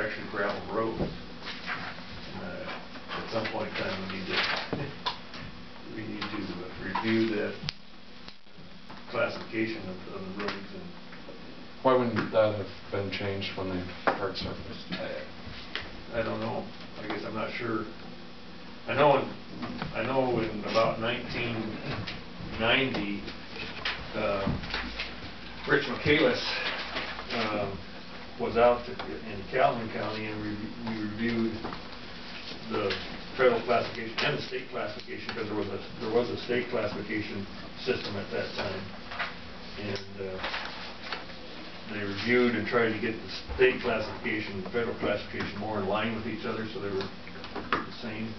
actually gravel roads. At some point in time, we need to review that classification of the roads. And why wouldn't that have been changed when they hard surfaced? I don't know. I guess I'm not sure. I know in about 1990, Rich Michaelis was out in Calhoun County, and we reviewed the federal classification and the state classification, because there was a state classification system at that time, and they reviewed and tried to get the state classification and the federal classification more in line with each other, so they were the same.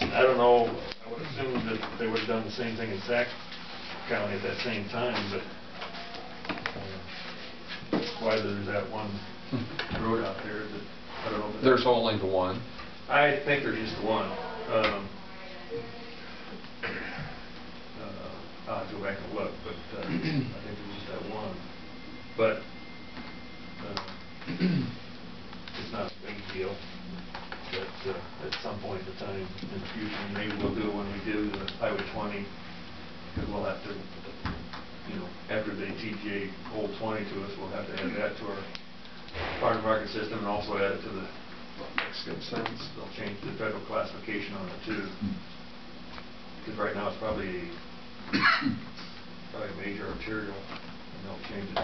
I don't know, I would assume that they would have done the same thing in Sac County at that same time, but why there's that one road out there that, I don't know. There's only the one? I think there's just one. I'll have to go back and look, but I think there's just that one. But it's not a big deal. But at some point in time in the future, maybe we'll do it when we do the Highway 20, because we'll have to, after they TGA Old 20 to us, we'll have to add that to our farm market system and also add it to the. Makes good sense. They'll change the federal classification on it too, because right now it's probably a major arterial, and they'll change it to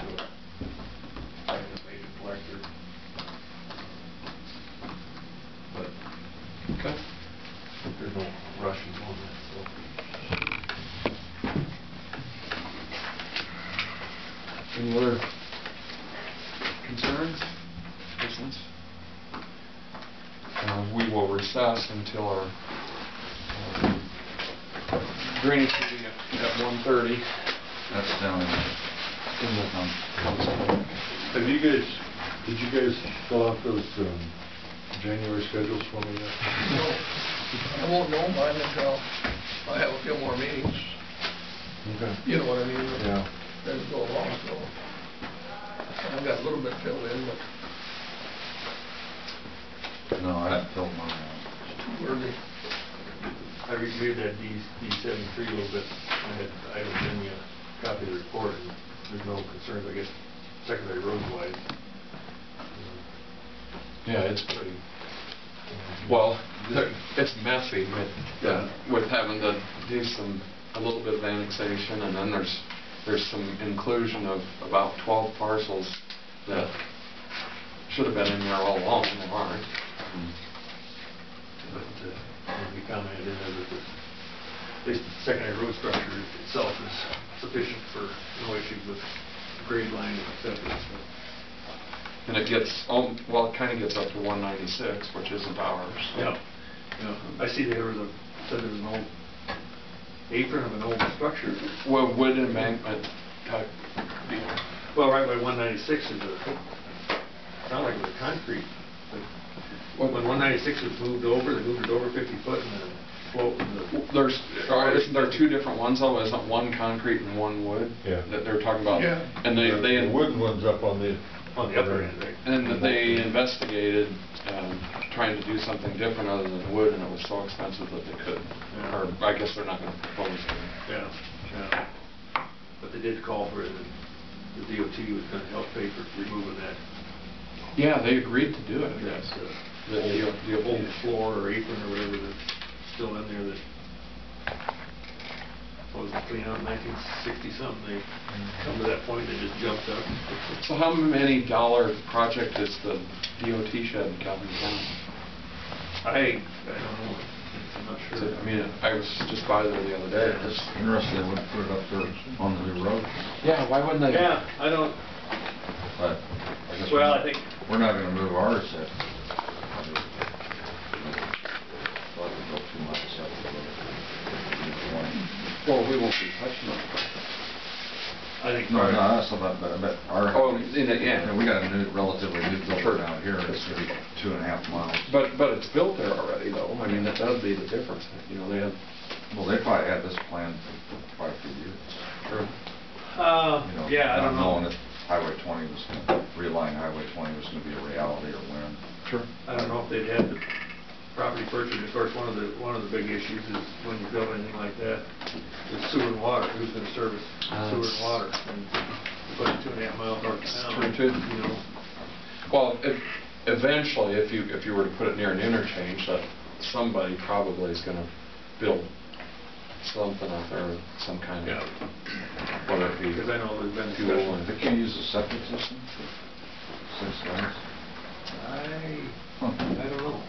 a major collector. But okay, there's no rush in doing that. So, any other concerns? Questions? We will recess until our drainage meeting at 1:30. That's down in the council. Did you guys fill out those January schedules for me yet? No, I won't know mine until I have a few more meetings. Okay. You know what I mean? Yeah. As we go along, so I've got a little bit filled in, but no, I haven't filled mine out. it's too early. I reviewed that D73 a little bit. I don't send you a copy of the report, and there's no concerns, I guess, secondary roads wise. Yeah, it's pretty. Well, it's messy with having to do a little bit of annexation, and then there's some inclusion of about 12 parcels that should have been in there all along and aren't. But we commented in there that at least the secondary road structure itself is sufficient for no issues with grade line, etc. And it gets, well, it kind of gets up to 196, which isn't ours. So. Yeah. I see said there was an old apron of an old structure. Well, wood embankment type deal. Well, right by 196 is sound like it was concrete. But when 196 was moved over, they moved it over 50 foot and the float. Isn't there two different ones though? Isn't one concrete and one wood? Yeah. That they're talking about. Yeah. And the wooden one's up on the upper end, right? And they investigated trying to do something different other than wood, and it was so expensive that they couldn't. Yeah. Or I guess they're not going to propose it. Yeah. But they did call for it, and the DOT was going to help pay for removing that. Yeah, they agreed to do it. Yes. The old floor or apron or whatever that's still in there that was clean out in 1960 something. They come to that point, they just jumped up. So how many dollar project is the DOT shed in Calhoun County? I don't know. I'm not sure. I mean, I was just by there the other day. It's interesting they wouldn't put it up there on the new road. Yeah, why wouldn't they? Yeah, I don't. But I guess I think we're not going to move ours yet. Thought we'd go 2 months up to the Well, we won't be touching it. I think. No, that's about but our. Oh, in it, yeah. We got a relatively new building down here. It's going to be 2.5 miles. But it's built there already, though. I mean, that would be the difference. You know, they have. Well, they probably had this plan for quite a few years. Sure. Yeah, I don't know. Knowing that Highway 20 was going to realign Highway 20 was going to be a reality or when. Sure. I don't know if they'd had the property purchased. Of course, one of the big issues is when you build anything like that, is sewer and water. Who's going to service sewer and water? And you put it 2.5 miles north of town, True, too. you know. Well, eventually, if you were to put it near an interchange, that somebody probably is going to build something out there, some kind of, whether it be Because I know there's been fuel discussion. and. They can't use a septic system for 6 months? I don't know.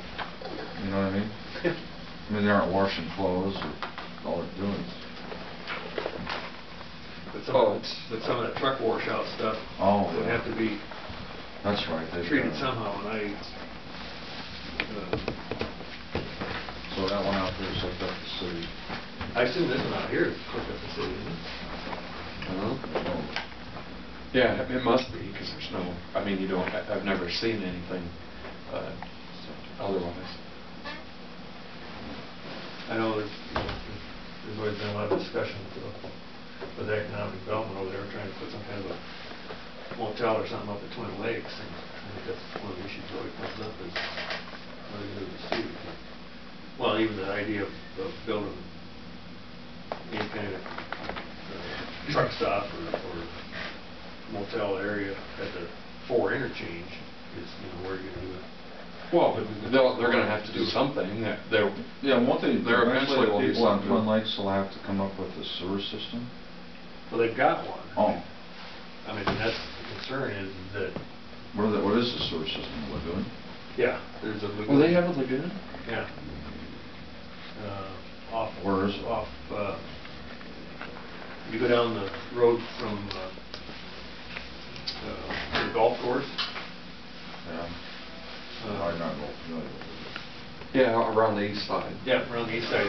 You know what I mean? I mean, they aren't washing clothes, or all they're doing is... But some of that truck washout stuff Oh, would yeah. have to be That's right. they've treated got- somehow, and So that one out there is hooked up the city. I assume this one out here is hooked up the city, isn't it? Oh, Yeah, it must be, because there's no, I mean, you don't, I've never seen anything otherwise. I know there's always been a lot of discussion with economic development over there, trying to put some kind of a motel or something up at Twin Lakes, and I think that's one of the issues that always comes up is what are you going to do with the sewer? Well, even the idea of building any kind of truck stop or motel area at the 4 interchange is, where you're going to do it. Well, they're going to have to do something. yeah, won't they, There eventually will be people on something. Twin Lakes will have to come up with a sewer system? Well, they've got one. Oh, I mean, that's the concern is that, what is the sewer system, lagoon? yeah, there's a lagoon. Well, they have a lagoon? Yeah. Off. Where is it? Off, you go down the road from the golf course. Yeah. I'm not real familiar with it. Yeah, around the east side. Yeah, around the east side.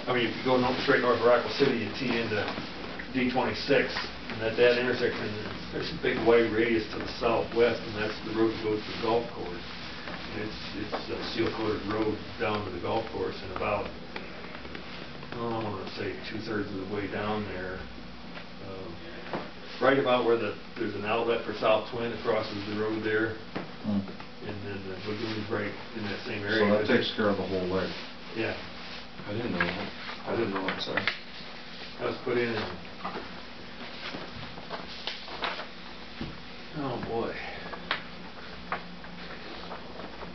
I mean, if you go straight north of Rockville City, you tee into D26, and at that intersection, there's a big wide radius to the southwest, and that's the road that goes to the golf course. And it's a seal-coated road down to the golf course, and about, I want to say 2/3 of the way down there, right about where there's an outlet for South Twin that crosses the road there, Hmm. and then the lagoon's right in that same So area. that takes care of the whole lake. Yeah. I didn't know that. I didn't know that, sorry. That was put in, oh boy,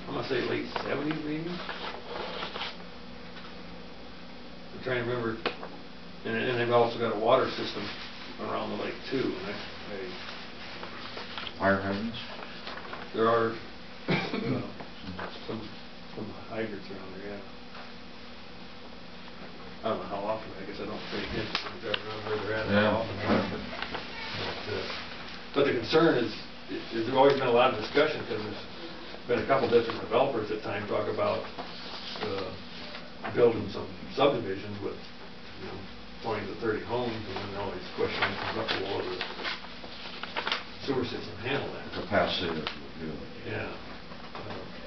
I'm gonna say late 70s maybe? I'm trying to remember, and they've also got a water system around the lake too, and Fire hydrants? there are some hydrants around there, yeah. I don't know how often, I guess I don't pay attention to the drive around where they're at. Yeah. How often they are, but the concern is there's always been a lot of discussion, because there's been a couple different developers at times talk about building some subdivisions with, 20 to 30 homes, and then always question comes up, well, will the sewer system handle that? Capacity of the lagoon. Yeah.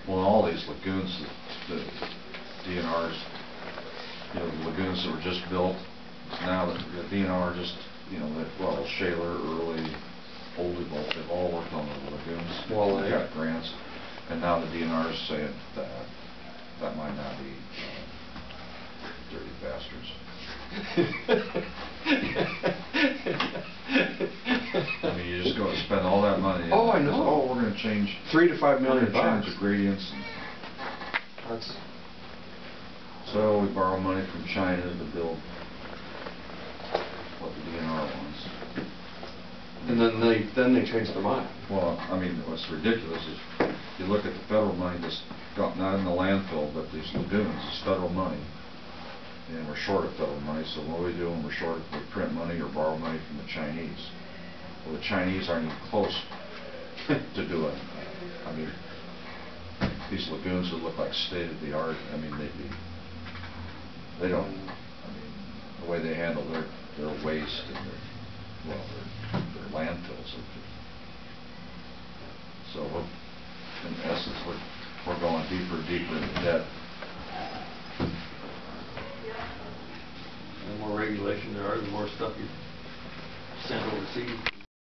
Well, all these lagoons, the DNRs, the lagoons that were just built, now the DNR just, Shaler, Early, Olduville, they've all worked on the lagoons. Well, They got grants, and now the DNR is saying that might not be dirty bastards. I mean, you just go and spend all that money. and Oh, I it's, know. Oh, we're going to change. $3 to $5 We're million going to change bucks. the gradients. That's. So we borrow money from China to build what the DNR wants. And then they change their mind. Well, I mean, what's ridiculous is you look at the federal money that's got, not in the landfill, but these lagoons, it's federal money. And we're short of federal money, so what we do when we're short, we print money or borrow money from the Chinese. Well, the Chinese aren't even close to do it. I mean, these lagoons would look like state-of-the-art. I mean, they don't, I mean, the way they handle their waste and their landfills. So in essence, we're going deeper and deeper into debt.